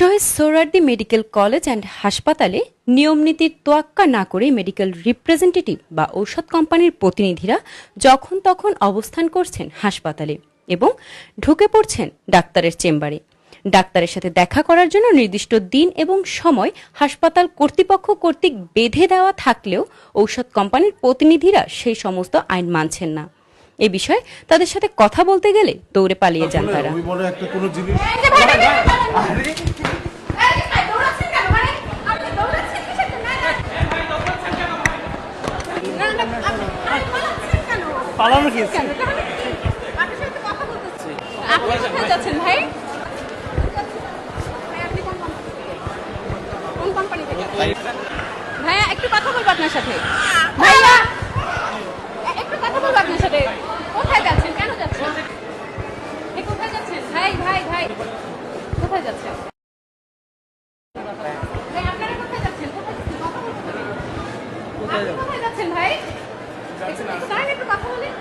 Shahid Suhrawardy medical college and হাসপাতালে নিয়মনীতির তোয়াক্কা না করে মেডিকেল রিপ্রেজেন্টেটিভ বা ঔষধ কোম্পানির প্রতিনিধিরা যখন তখন অবস্থান করছেন হাসপাতালে এবং ঢুকে পড়ছেন ডাক্তারের চেম্বারে। ডাক্তারের সাথে দেখা করার জন্য নির্দিষ্ট দিন এবং সময় হাসপাতাল কর্তৃপক্ষ কর্তৃক বেঁধে দেওয়া থাকলেও ঔষধ কোম্পানির প্রতিনিধিরা সেই সমস্ত আইন মানছেন না। এ বিষয়ে তাদের সাথে কথা বলতে গেলে দৌড়ে পালিয়ে যান তারা। ভাইয়া একটু কথা বলবো আপনার সাথে। ভাইয়া একটু কথা বলবো আপনার সাথে। কোথায় যাচ্ছেন? কেন যাচ্ছেন? কোথায় যাচ্ছেন? ভাই ভাই ভাই কোথায় যাচ্ছেন? ভাই আপনারা কোথায় যাচ্ছেন? কোথায় যাচ্ছেন? কথা বলতে হবে। কোথায় যাচ্ছেন ভাই? একটু কথা বলেন।